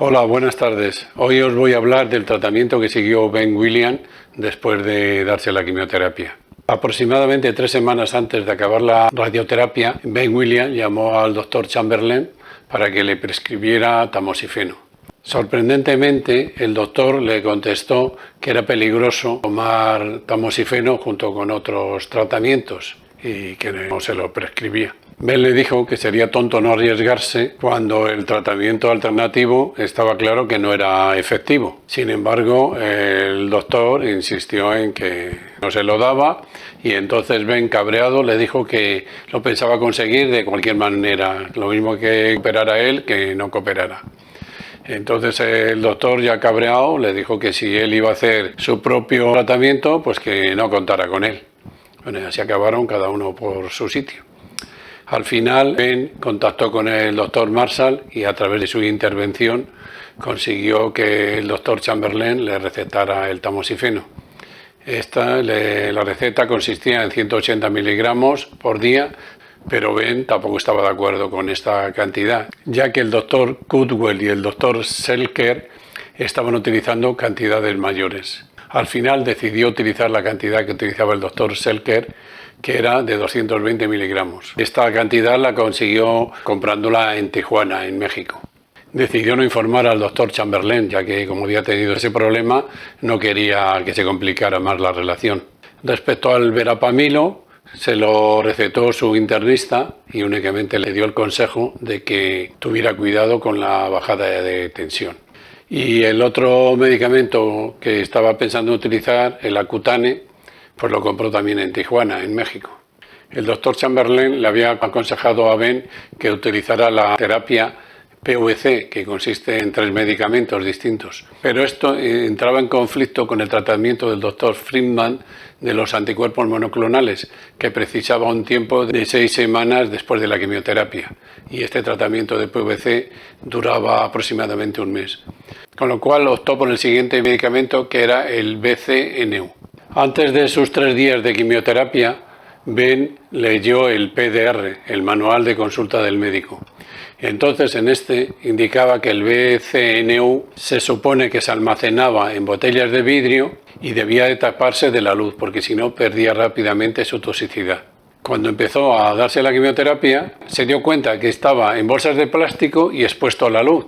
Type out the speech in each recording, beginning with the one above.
Hola, buenas tardes. Hoy os voy a hablar del tratamiento que siguió Ben Williams después de darse la quimioterapia. Aproximadamente 3 semanas antes de acabar la radioterapia, Ben Williams llamó al doctor Chamberlain para que le prescribiera tamoxifeno. Sorprendentemente, el doctor le contestó que era peligroso tomar tamoxifeno junto con otros tratamientos y que no se lo prescribía. Ben le dijo que sería tonto no arriesgarse cuando el tratamiento alternativo estaba claro que no era efectivo. Sin embargo, el doctor insistió en que no se lo daba y entonces Ben, cabreado, le dijo que lo pensaba conseguir de cualquier manera, lo mismo que cooperara él que no cooperara. Entonces el doctor, ya cabreado, le dijo que si él iba a hacer su propio tratamiento, pues que no contara con él. Bueno, y así acabaron cada uno por su sitio. Al final, Ben contactó con el doctor Marshall y a través de su intervención consiguió que el doctor Chamberlain le recetara el tamoxifeno. La receta consistía en 180 miligramos por día, pero Ben tampoco estaba de acuerdo con esta cantidad, ya que el doctor Cudwell y el doctor Selker estaban utilizando cantidades mayores. Al final decidió utilizar la cantidad que utilizaba el doctor Selker, que era de 220 miligramos. Esta cantidad la consiguió comprándola en Tijuana, en México. Decidió no informar al doctor Chamberlain, ya que como había tenido ese problema, no quería que se complicara más la relación. Respecto al verapamilo, se lo recetó su internista y únicamente le dio el consejo de que tuviera cuidado con la bajada de tensión. Y el otro medicamento que estaba pensando utilizar, el Accutane, pues lo compró también en Tijuana, en México. El doctor Chamberlain le había aconsejado a Ben que utilizara la terapia PVC, que consiste en 3 medicamentos distintos. Pero esto entraba en conflicto con el tratamiento del doctor Friedman de los anticuerpos monoclonales, que precisaba un tiempo de 6 semanas después de la quimioterapia. Y este tratamiento de PVC duraba aproximadamente un mes. Con lo cual optó por el siguiente medicamento, que era el BCNU. Antes de sus 3 días de quimioterapia, Ben leyó el PDR, el manual de consulta del médico. Entonces en este indicaba que el BCNU se supone que se almacenaba en botellas de vidrio y debía de taparse de la luz, porque si no perdía rápidamente su toxicidad. Cuando empezó a darse la quimioterapia, se dio cuenta que estaba en bolsas de plástico y expuesto a la luz.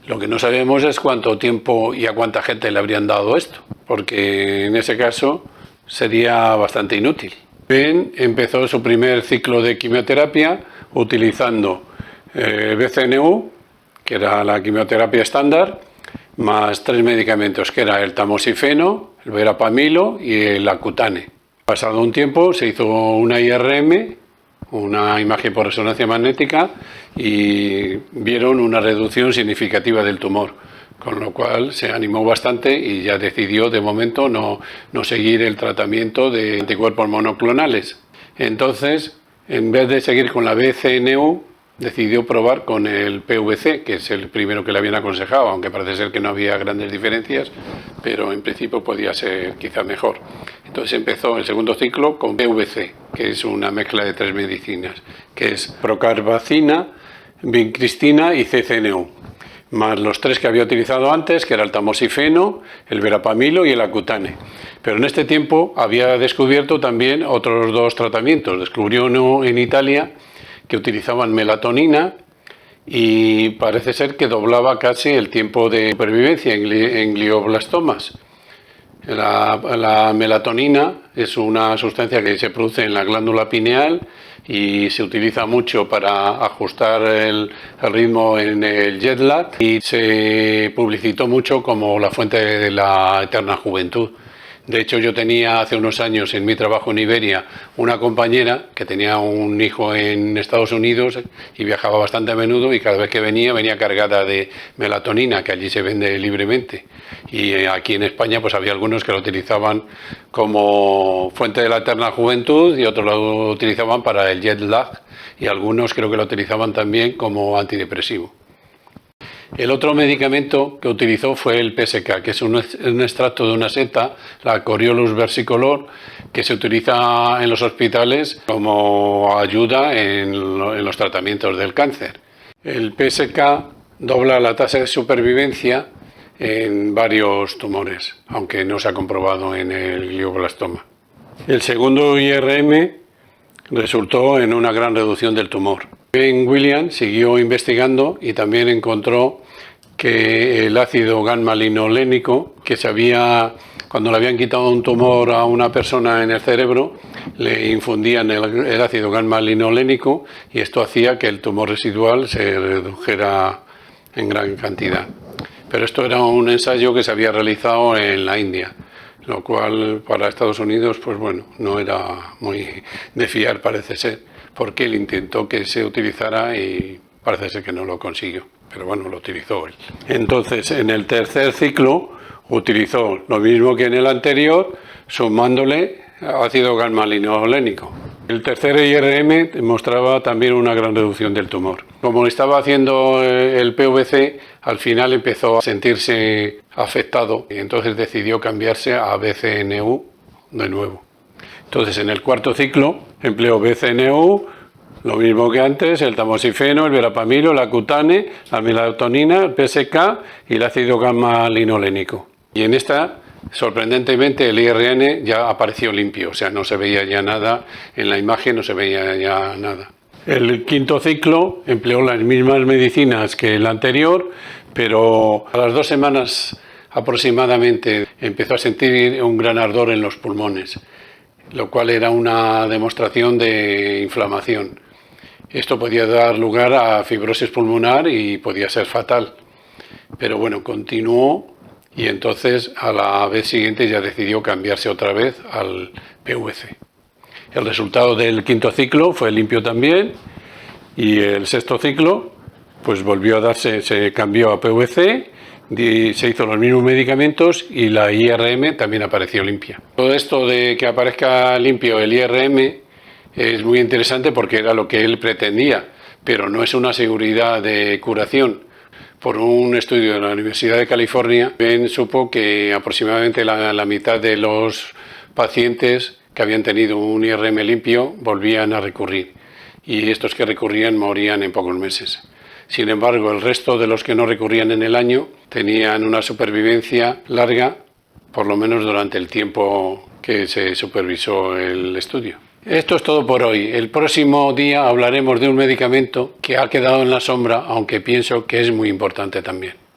Lo que no sabemos es cuánto tiempo y a cuánta gente le habrían dado esto, porque en ese caso sería bastante inútil. Ben empezó su primer ciclo de quimioterapia utilizando BCNU, que era la quimioterapia estándar, más 3 medicamentos, que era el tamoxifeno, el verapamilo y el Accutane. Pasado un tiempo se hizo una IRM, una imagen por resonancia magnética, y vieron una reducción significativa del tumor, con lo cual se animó bastante y ya decidió de momento no seguir el tratamiento de anticuerpos monoclonales. Entonces, en vez de seguir con la BCNU, decidió probar con el PVC, que es el primero que le habían aconsejado, aunque parece ser que no había grandes diferencias, pero en principio podía ser quizá mejor. Entonces empezó el segundo ciclo con PVC, que es una mezcla de 3 medicinas, que es procarbazina, vincristina y CCNU, más los 3 que había utilizado antes, que era el tamoxifeno, el verapamilo y el Accutane. Pero en este tiempo había descubierto también otros 2 tratamientos. Descubrió uno en Italia que utilizaban melatonina y parece ser que doblaba casi el tiempo de supervivencia en glioblastomas. La melatonina es una sustancia que se produce en la glándula pineal y se utiliza mucho para ajustar el ritmo en el jet lag, y se publicitó mucho como la fuente de la eterna juventud. De hecho, yo tenía hace unos años en mi trabajo en Iberia una compañera que tenía un hijo en Estados Unidos y viajaba bastante a menudo, y cada vez que venía cargada de melatonina, que allí se vende libremente. Y aquí en España pues había algunos que lo utilizaban como fuente de la eterna juventud y otros lo utilizaban para el jet lag, y algunos creo que lo utilizaban también como antidepresivo. El otro medicamento que utilizó fue el PSK, que es un extracto de una seta, la Coriolus versicolor, que se utiliza en los hospitales como ayuda en los tratamientos del cáncer. El PSK dobla la tasa de supervivencia en varios tumores, aunque no se ha comprobado en el glioblastoma. El segundo IRM resultó en una gran reducción del tumor. Ben William siguió investigando y también encontró que el ácido gamma-linolénico, cuando le habían quitado un tumor a una persona en el cerebro, le infundían el ácido gamma-linolénico y esto hacía que el tumor residual se redujera en gran cantidad. Pero esto era un ensayo que se había realizado en la India, lo cual para Estados Unidos, pues bueno, no era muy de fiar, parece ser, porque él intentó que se utilizara y parece ser que no lo consiguió, pero bueno, lo utilizó él. Entonces, en el tercer ciclo utilizó lo mismo que en el anterior, sumándole ácido gamma-linolénico. El tercer IRM mostraba también una gran reducción del tumor. Como estaba haciendo el PVC, al final empezó a sentirse afectado y entonces decidió cambiarse a BCNU de nuevo. Entonces, en el cuarto ciclo empleó BCNU, lo mismo que antes, el tamoxifeno, el verapamilo, la cutane, la melatonina, el PSK y el ácido gamma-linolénico. Y en esta, sorprendentemente, el IRN ya apareció limpio, o sea, no se veía ya nada, en la imagen no se veía ya nada. El quinto ciclo empleó las mismas medicinas que el anterior, pero a las 2 semanas aproximadamente empezó a sentir un gran ardor en los pulmones, lo cual era una demostración de inflamación. Esto podía dar lugar a fibrosis pulmonar y podía ser fatal. Pero bueno, continuó y entonces a la vez siguiente ya decidió cambiarse otra vez al PVC. El resultado del quinto ciclo fue limpio también y el sexto ciclo pues volvió a darse, se cambió a PVC, se hizo los mismos medicamentos y la IRM también apareció limpia. Todo esto de que aparezca limpio el IRM es muy interesante porque era lo que él pretendía, pero no es una seguridad de curación. Por un estudio de la Universidad de California, Ben supo que aproximadamente la mitad de los pacientes que habían tenido un IRM limpio volvían a recurrir y estos que recurrían morían en pocos meses. Sin embargo, el resto de los que no recurrían en el año tenían una supervivencia larga, por lo menos durante el tiempo que se supervisó el estudio. Esto es todo por hoy. El próximo día hablaremos de un medicamento que ha quedado en la sombra, aunque pienso que es muy importante también.